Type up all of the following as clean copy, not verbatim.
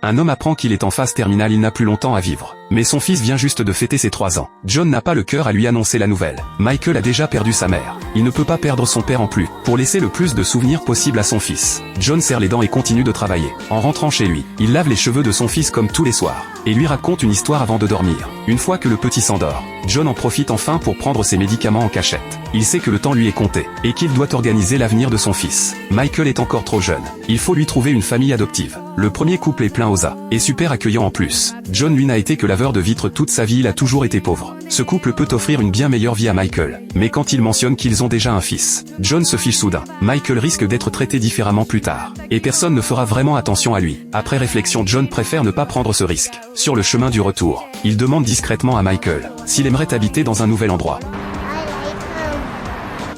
Un homme apprend qu'il est en phase terminale, il n'a plus longtemps à vivre. Mais son fils vient juste de fêter ses 3 ans. John n'a pas le cœur à lui annoncer la nouvelle. Michael a déjà perdu sa mère. Il ne peut pas perdre son père en plus, pour laisser le plus de souvenirs possible à son fils. John serre les dents et continue de travailler. En rentrant chez lui, il lave les cheveux de son fils comme tous les soirs, et lui raconte une histoire avant de dormir. Une fois que le petit s'endort, John en profite enfin pour prendre ses médicaments en cachette. Il sait que le temps lui est compté, et qu'il doit organiser l'avenir de son fils. Michael est encore trop jeune. Il faut lui trouver une famille adoptive. Le premier couple est plein aux as, et super accueillant en plus. John lui n'a été que laveur de vitres toute sa vie, il a toujours été pauvre. Ce couple peut offrir une bien meilleure vie à Michael. Mais quand il mentionne qu'ils ont déjà un fils, John se fiche soudain. Michael risque d'être traité différemment plus tard. Et personne ne fera vraiment attention à lui. Après réflexion, John préfère ne pas prendre ce risque. Sur le chemin du retour, il demande discrètement à Michael s'il aimerait habiter dans un nouvel endroit.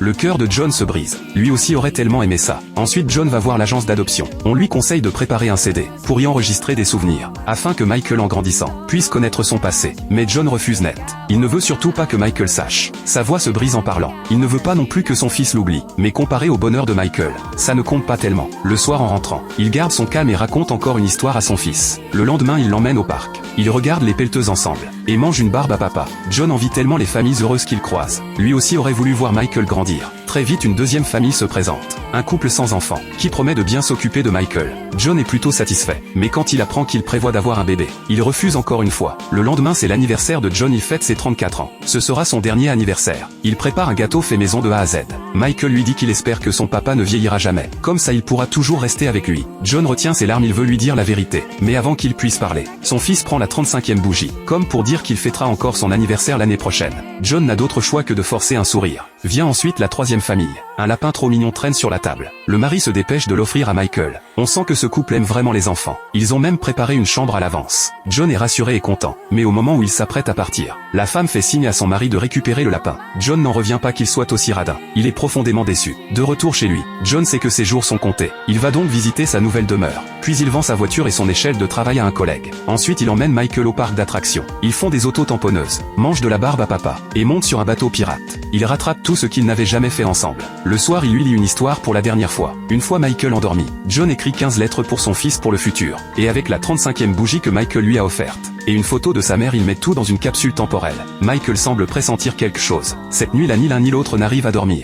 Le cœur de John se brise. Lui aussi aurait tellement aimé ça. Ensuite John va voir l'agence d'adoption. On lui conseille de préparer un CD, pour y enregistrer des souvenirs, afin que Michael en grandissant, puisse connaître son passé. Mais John refuse net. Il ne veut surtout pas que Michael sache. Sa voix se brise en parlant. Il ne veut pas non plus que son fils l'oublie. Mais comparé au bonheur de Michael, ça ne compte pas tellement. Le soir en rentrant, il garde son calme et raconte encore une histoire à son fils. Le lendemain il l'emmène au parc. Ils regardent les pelleteuses ensemble, et mangent une barbe à papa. John envie tellement les familles heureuses qu'il croise. Lui aussi aurait voulu voir Michael grandir. Très vite une deuxième famille se présente. Un couple sans enfants, qui promet de bien s'occuper de Michael. John est plutôt satisfait. Mais quand il apprend qu'il prévoit d'avoir un bébé, il refuse encore une fois. Le lendemain c'est l'anniversaire de John, il fête ses 34 ans. Ce sera son dernier anniversaire. Il prépare un gâteau fait maison de A à Z. Michael lui dit qu'il espère que son papa ne vieillira jamais. Comme ça il pourra toujours rester avec lui. John retient ses larmes, il veut lui dire la vérité. Mais avant qu'il puisse parler, son fils prend la 35e bougie, comme pour dire qu'il fêtera encore son anniversaire l'année prochaine. John n'a d'autre choix que de forcer un sourire. Vient ensuite la 3e famille. Un lapin trop mignon traîne sur la table. Le mari se dépêche de l'offrir à Michael. On sent que ce couple aime vraiment les enfants. Ils ont même préparé une chambre à l'avance. John est rassuré et content. Mais au moment où il s'apprête à partir, la femme fait signe à son mari de récupérer le lapin. John n'en revient pas qu'il soit aussi radin. Il est profondément déçu. De retour chez lui, John sait que ses jours sont comptés. Il va donc visiter sa nouvelle demeure. Puis il vend sa voiture et son échelle de travail à un collègue. Ensuite il emmène Michael au parc d'attractions. Ils font des auto-tamponneuses, mangent de la barbe à papa, et montent sur un bateau pirate. Ils rattrapent tout ce qu'ils n'avaient jamais fait ensemble. Le soir il lui lit une histoire pour la dernière fois. Une fois Michael endormi, John écrit 15 lettres pour son fils pour le futur. Et avec la 35e bougie que Michael lui a offerte, et une photo de sa mère, il met tout dans une capsule temporelle. Michael semble pressentir quelque chose. Cette nuit là ni l'un ni l'autre n'arrive à dormir.